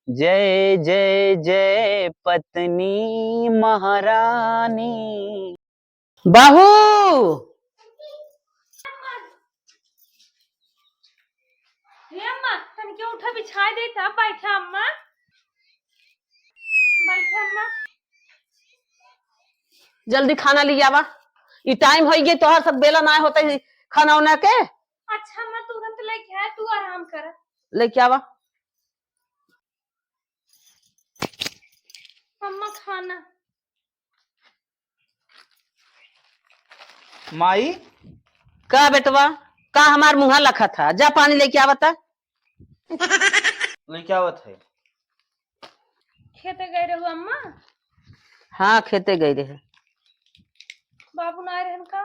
जय जय जय पत्नी महारानी। बहू हे अम्मा तनिके उठा बिछा दे तब बैठा अम्मा। बैठा अम्मा। जल्दी खाना ले आवा। ये टाइम हो गई तोहर सब बेला ना होते खाना उना के। अच्छा अम्मा तुरंत लेके आ, तू आराम कर। लेके आवा। अम्मा खाना। माई का बेटवा का हमार मुँहा लखा था, जा पानी लेके आवता। लेके आवत है। खेते गए रहो अम्मा। हाँ खेते गई रहे। बाबू ना रहन का।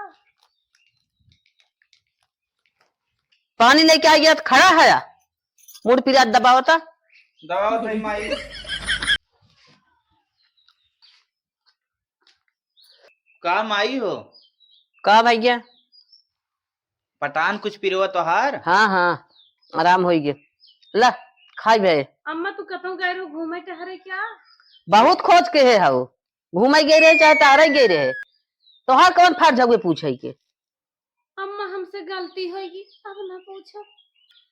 पानी लेके आ गया तो खड़ा है मुड़ पिरा दबावता। दबावत है माई। का माई हो? का भैया? पटान कुछ पिरवा तोहार। हाँ हाँ आराम हो गया। ला खाई भे। अम्मा तू कतौ गए रहो घूमे टहरे क्या? बहुत खोज के है हाउ घूमे गए रहे चाहे तारे गए रहे। तोहार कौन फाट जगह पूछे के? अम्मा हमसे गलती होगी अब ना पूछो।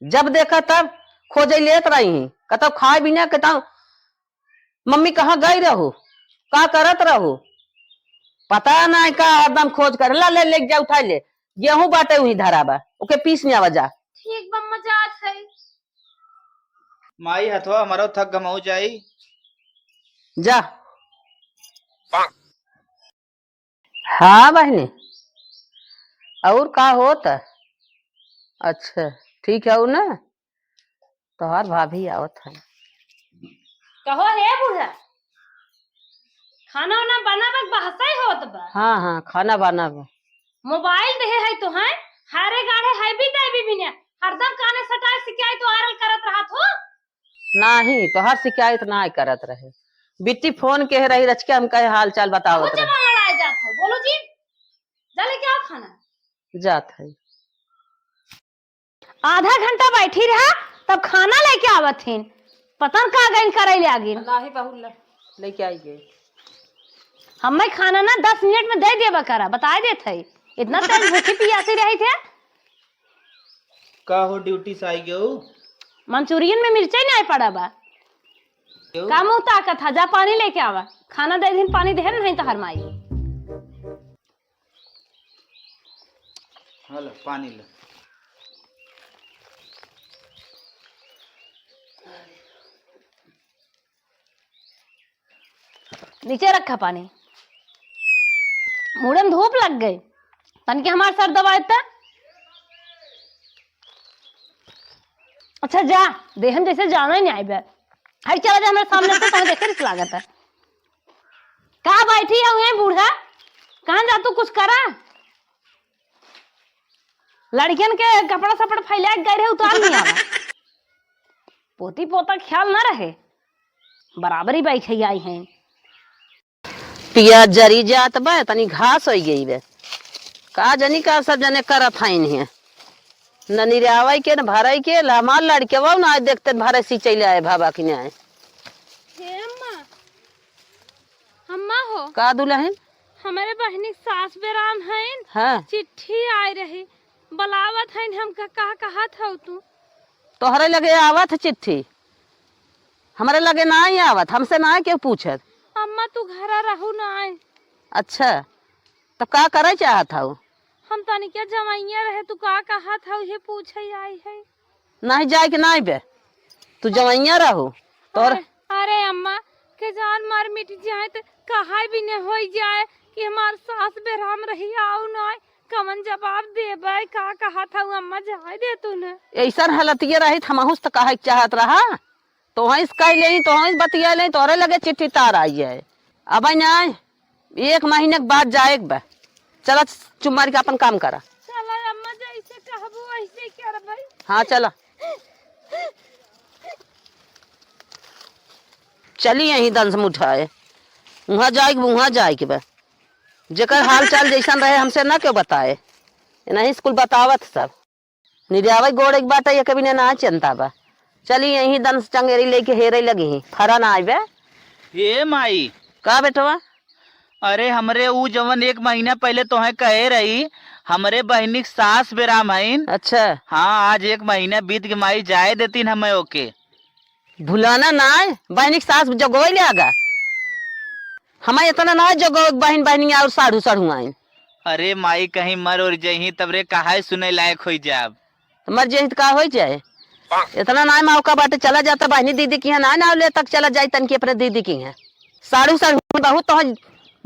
जब देखा तब खोजे लेत रही कतौ खाए बिना कतौ मम्मी कहाँ गई रहो का करत रहो पता नहीं का एकदम खोज कर ला ले ले जा उठा ले। गेहूं बाटे वही धराबा ओके पीस नहीं आवा जा। ठीक बम्मा जात है। माई हथवा हमारो थक गमाऊ जाई। जा। हाँ बहनी और का होता? अच्छा ठीक है ना तोहार भाभी आवत है। कहो हे बूढ़ा खाना वाना बनावे बहसा ही होत बा। हाँ हाँ खाना बना मोबाइल दे है तो है हारे गाढ़े है भी दे भी ने हरदम काने सटाए शिकायत तो आरल करत रहत हो। नहीं तोहार शिकायत ना करत रहे। बिट्टी फोन के रही रच के हम कहे हाल चाल बतावत रहे। लड़ाई जात हो बोलो जी चले क्या खाना जात है। आधा घंटा बैठी रहा तब खाना लेके आवत हिन पता का गइन करे ले आगिन नहीं बहुल लेके आई गए। हमें खाना ना 10 मिनट में दे देबा करा बताए देत है इतना तेज भूखी पियासी रही थे। का हो ड्यूटी से आई गयो? मंचूरियन में मिर्चा नहीं पड़ा बा का मुंह ताकत था जा पानी लेके आवा खाना दे दिन पानी दे नहीं तो हरमाई। हेलो पानी ले। नीचे रखा पानी मुड़न धूप लग गई तन के हमारे सर दबाए था। अच्छा जा देहन जैसे जाना ही नहीं आई बे हर चला जा हमारे सामने से तो देखे रिस लागत है। कहाँ बैठी है बूढ़ा कहाँ जा तू कुछ करा लड़कियन के कपड़ा सपड़ा फैला के गए रहे उतार नहीं आवा पोती पोता ख्याल ना रहे बराबरी बैठी आई हैं। पिया जरी जात बा तनी घास हो गई बे का जनी का सब जने करत है इन्हें न निरावई के न भरई के हमार लड़के वो ना देखते भरे सिंचैले आए भाभा की आए। हे अम्मा अम्मा हो का दुल्हन हमारे बहनी सास बेराम है हाँ चिट्ठी आई रही बलावत है हम कहा था तू तोहरे लगे आवत चिट्ठी हमारे लगे ना ही आवत हमसे ना क्यों पूछत। अम्मा तू घर रहू ना आए। अच्छा तो का करे चाहत हूँ? हम तनी क्या जमाइया रहे तू का कहा था ये पूछे आई है। नहीं जाए कि नहीं बे तू जवैया रहो तोर। अरे अम्मा के जान मार मिट जाए तो कहा भी न हो जाए कि हमार सास बेराम रही आओ ना कमन जवाब देबे का कहा था अम्मा जाए दे तू न ऐसा हालतिये रही हमहुस तो कहे चाहत रहा तो वहीं कह ले तो वहीं बतिया ले तोरे लगे चिट्ठी तार आई है। अब ना 1 महीने के बाद जाए बा चला चुम्मारी का अपन काम करा। चला अम्मा जैसे कहबो वैसे करबै। हाँ चला चली यही दंस मुठाए वहाँ जाए के बा जेकर हाल चाल जैसा रहे हमसे ना क्यों बताए नहीं स्कूल बतावत सब निर्यावई गोड़ एक बात है कभी ना चिंता बा चली यही दन चंगेरी लेके हेरे लगी फरा ना आइबे। हे माई, का बेटवा? अरे हमरे ऊ जवन 1 महीना पहले तोहे कहे रही, हमरे बहनी के सास बेराम हईन। अच्छा हाँ, आज 1 महीना बीत के माई जाए देतीन हमें ओके। भुलाना ना बहनी के सास जगोई ले आगा। हमारे इतना ना जगो बहन बहनी और साढ़ू साढ़ू आइन। अरे माई कहीं मर और जही तब रे कहा सुने लायक हो जाब। तो मर जाए तो का हो जाए। इतना ना मौका बाटे चला जाता बहनी दीदी की है ना ले तक चला जाए तन की अपने दीदी की है। साढ़ू साढ़ू बहुत तो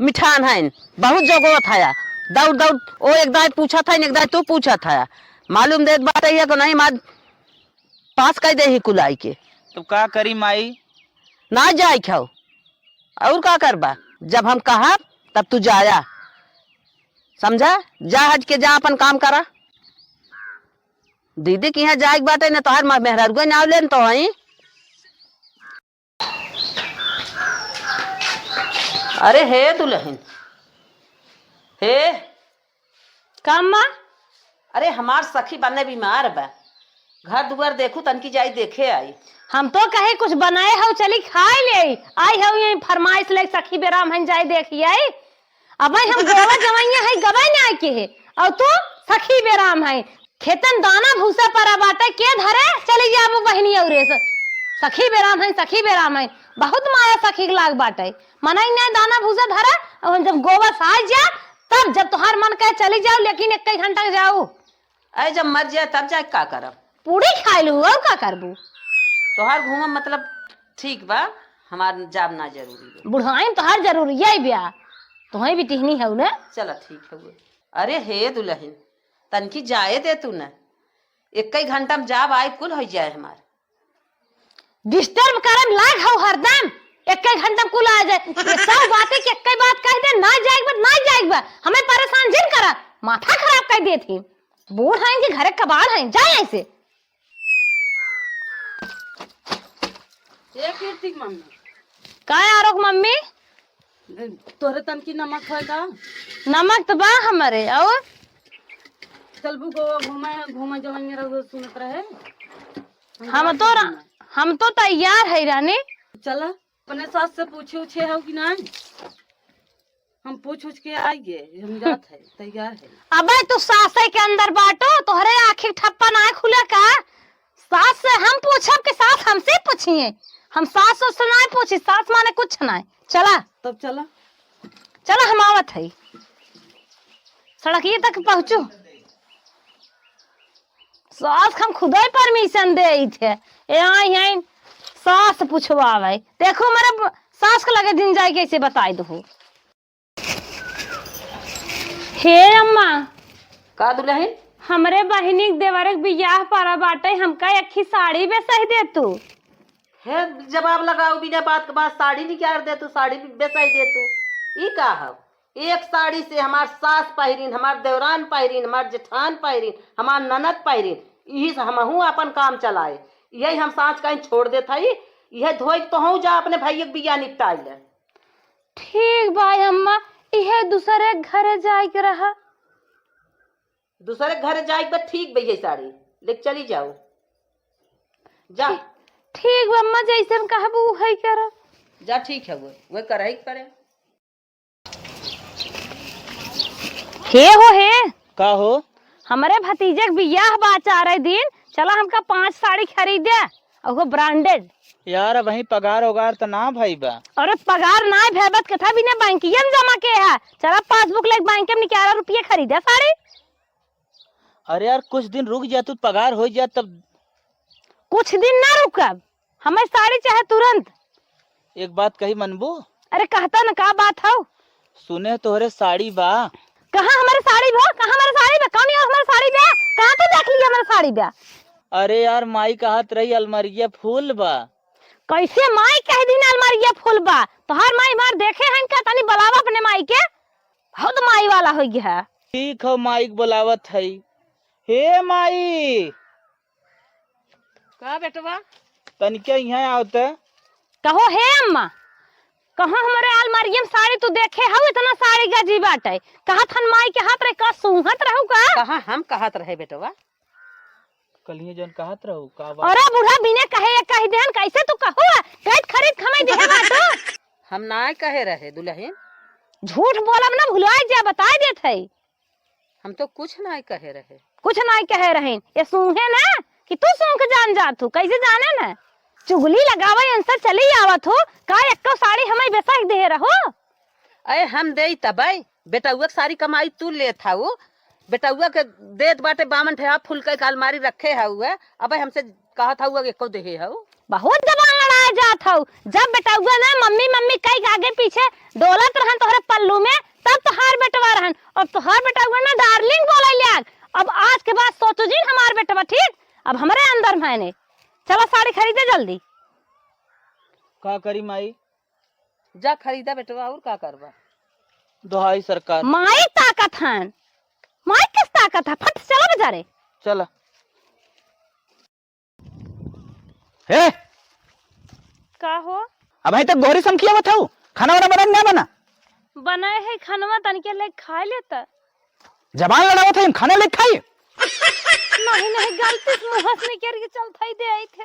मिठान है, बहुत जगो था। दौड़ दौड़ ओ एक दाई पूछा था, एक दाई तू पूछा था। मालूम दे बात है कि नहीं मार पास कर दे ही कुलाई के। तो का करी माई? ना जाए खाओ और का करबा। जब हम कहा तब तू जाया, समझा? जा हज के जा अपन काम करा। दीदी की यहाँ जाए बाटे न तोहर मेहरारू नाव ले तो वही। अरे हे दुल्हन हे काम माँ? अरे हमार सखी बने बीमार बा, घर दुआर देखू तनकी जाई देखे आई। हम तो कहे कुछ बनाए हो चली खाए ले आई हो यही फरमाइश ले सखी बेराम हन जाए देखी आई। अब हम गोवा जवैया है गवाई ना के है और तू सखी बेराम है खेतन दाना भूसा पर बाटे के धरे चली जाबू बहनी औरे से। सखी बेराम है, सखी बेराम है, बहुत माया सखी के लाग बाटे। मनाई ना दाना भूसा धरा और जब गोवा आ जा तब जब तुहार मन कहे चली जाओ, लेकिन 1 घंटा जाओ। अरे जब मर जाए तब जाए का करब। पूरी खाए लू और का करबू। तोहार घूमा मतलब ठीक बा, हमार जाब ना जरूरी है। बुढ़ाई तो हर जरूरी है ब्याह, तुम्हें भी टिहनी है ना। चला ठीक है वो। अरे हे दुल्हन तनकी जाए दे तू न, 1 घंटा में जाब आए कुल हो जाए हमार। डिस्टर्ब करम लाग हो हरदम 1 घंटा में कुल आ जाए। ये सब बातें के 1 बात कह दे ना जाएगा ना जाएगा, हमें परेशान जिन करा माथा खराब कर देती। बूढ़ हैं कि घरे कबाड़ हैं, जाए ऐसे। ये कीर्ति मम्मी का आरोग मम्मी? तोहरे तनकी नमक है का? नमक तो बा हमारे। और चलबू गोवा घूमे जवैया रहो सुनत रहे। हम तो तैयार है रानी। चला अपने सास से पूछे उछे हो कि नहीं? हम पूछ उछ के आइए, हम जात है तैयार है। अबे तू सासे के अंदर बाटो, तोहरे आखिर ठप्पा ना खुला का? सास से हम पूछब के सास हमसे पूछिए? हम सास से ना पूछी, सास माने कुछ ना। चला तब चला चला हम आवत है, सड़किए तक पहुंचू। सास हम खुद ही परमिशन दे थे यहाँ सास पूछवावे। देखो मेरे सास को लगे दिन जाए कैसे बताई दो। हे अम्मा का दुल्हन? हमरे बहिनी देवरक बियाह पारा बाटे, हमका एक ही साड़ी बेसाई दे तू। हे जवाब लगाओ बिना बात के बाद साड़ी निकाल दे तू, साड़ी बेचाई दे तू। ई का हव? एक साड़ी से हमार सास पहिरीन, हमार देवरान पहिरीन, हमार जेठान पहिरीन, हमार ननद पहिरीन, यही से हमहू अपन काम चलाए। यही हम सांच कहीं छोड़ देत हई, यह धोई तो हूँ जा अपने भैया बिया निपटाई ले। ठीक भाई अम्मा, इहे दूसरे घर जाए के रहा। दूसरे घर जाए पर ठीक भैया साड़ी लेके चली जाओ जा। ठीक बा अम्मा, जैसन कहबू है कर जा। ठीक है वो करे ही करे। हे हो हे का हो? हमारे भतीजे के बियाह बा 4 दिन, चला हमका 5 साड़ी खरीदे और वो ब्रांडेड। यार वही पगार उगार तो ना भाई बा। अरे पगार ना भेबत कथा भी ना बैंकिया में जमा के है। चला पासबुक लेके बैंक में निकाला रुपये खरीदे साड़ी। अरे यार कुछ दिन रुक जा, तू पगार हो जा तब। कुछ दिन ना रुकब, हमें साड़ी चाहे तुरंत। एक बात कही मनबू? अरे कहता ना का बात हो? सुने तोहरे साड़ी बा। कहाँ हमारे साड़ी बा? कहाँ हमारे साड़ी बा? कौन है हमारे साड़ी बा? कहाँ तो देख लिया हमारे साड़ी बा? अरे यार माई कहत रही अलमारिया फूल बा। कैसे माई कह दी ना अलमारिया फूल बा? तो हर माई मार देखे हैं का तनी बुलावा अपने माई के, बहुत माई वाला हो गया है। ठीक हो माई बुलावत है। हे माई का बेटवा? तनिके यहाँ आवते। कहो हे अम्मा, कहाँ हमारे अलमारिया में साड़ी तू देखे हो? इतना साड़ी गजी बाटे, कहा थन माई के हाथ रे का सुहत रहू का? कहाँ हम कहत रहे बेटवा? कलिए जन कहत रहू का बात? अरे बूढ़ा बिना कहे या कह देहन कैसे तू कहू कैद खरीद खमे देहे बाटो। हम ना कहे रहे दुल्हन, झूठ बोलब ना भुलवाई जा बता देत है। हम तो कुछ ना कहे रहे। कुछ नहीं कहे रहे ये सूंघे ना कि तू सूंघ जान जात तू कैसे जाने ना चुगली लगावे अंसर चली आवत हो का एक्को साड़ी हमें बेसाई दे रहो। अरे हम दे तबई बेटउआ के सारी कमाई तू ले था वो बेटउआ के देत बाटे 52 ठे फूल के अलमारी रखे है हुआ। अब हमसे कहा था हुआ एको देहे है बहुत जबान लड़ाए जात हो। जब बेटउआ ना मम्मी मम्मी कई आगे पीछे डोलत रहन तोहरे पल्लू में तब तोहार बेटवा रहन। अब तोहार बेटउआ ना डार्लिंग बोले लाग। अब आज के बाद सोचो जी हमार बेटवा ठीक अब हमारे अंदर मैंने चलो साड़ी खरीदे जल्दी। का करी माई? जा खरीदा बेटवा और का करबा। दोहाई सरकार। माई ताकत है माई किस ताकत है फट चलो बेचारे चला। हे का हो अब भाई तक गोरी सम किया बताऊ खाना वाना बना ना बना बनाए है खानवा तनिके ले खा लेता। जबान लड़ाओ था खाना ले खाइए। नहीं नहीं गलती से मुंह से निकल के चलता ही दे आई थे।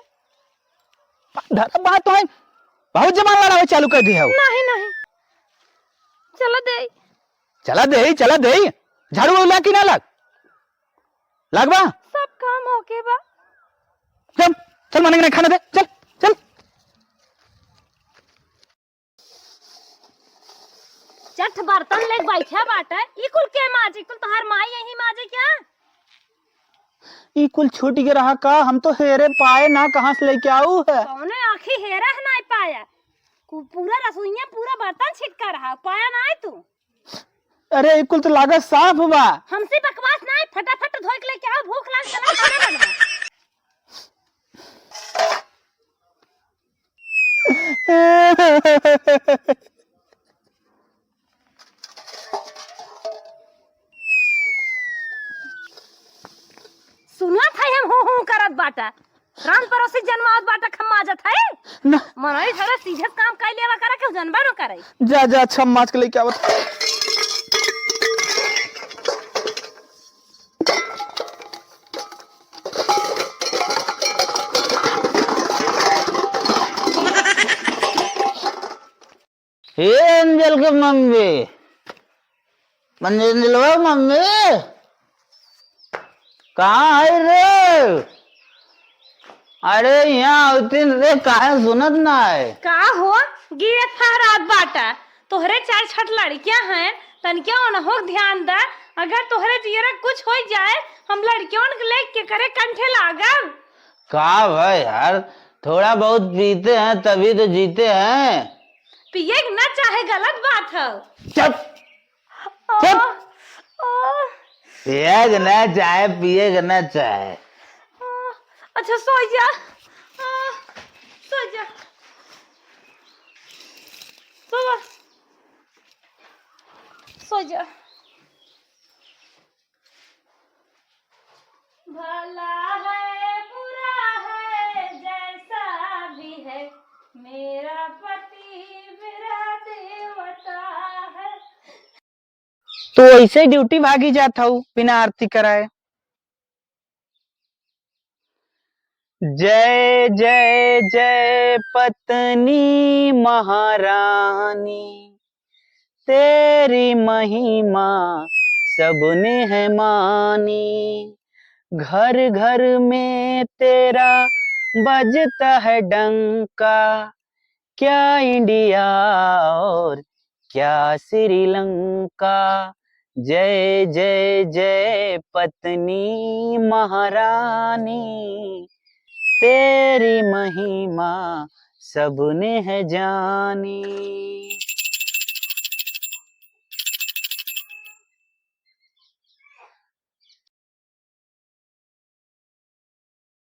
धरा बात तो है बहुत जबान लड़ाओ चालू कर दिया। नहीं नहीं चलो दे चला दे झाड़ू ला कि ना लग बा सब काम होके बा। चल चल मने के खाना दे चल चल। चट बर्तन ले बैठा बाटा ई कुल के माजी कुल तोहार माई यही माजी क्या? ई कुल छूट के रहा का हम तो हेरे पाए ना कहां से लेके आऊ है। कौने आखी हेरा है नहीं पाया पूरा रसोईया पूरा बर्तन छिटका रहा पाया ना तू। अरे ई कुल तो लागत साफ बा। हमसे बकवास नहीं फटाफट धोई के लेके आओ भूख लग चला खाना बना। सुना था हम हो करत बाटा राम परोसी जन्मात बाटा खमाजत है ना मनई थोड़ा सीधे काम कर लेवा करा के जनबा न करे। जा जा अच्छा माछ के लेके आवत। हे अंजल के मम्मी मंजिलवा मम्मी कहाँ है रे? अरे यहाँ होती रे काहे सुनत ना है। का हो गिरे था रात बाटा तोहरे 4 छठ लड़कियां हैं तनिके ओनहो ध्यान दा अगर तोहरे जियरा कुछ हो जाए हम लड़कियों के लेके के करे कंठे लागब। का भाई यार थोड़ा बहुत पीते हैं तभी तो जीते हैं। पिए ना चाहे गलत बात है। चुप पिएगा ना चाहे। अच्छा सो जा सो जा सो जा। भला है बुरा है जैसा भी है मेरा पति मेरा देवता है। तो ऐसे ड्यूटी भागी जाता हूँ बिना आरती कराए। जय जय जय पत्नी महारानी तेरी महिमा सबने है मानी। घर घर में तेरा बजता है डंका क्या इंडिया और क्या श्रीलंका। जय जय जय पत्नी महारानी तेरी महिमा सबने है जानी।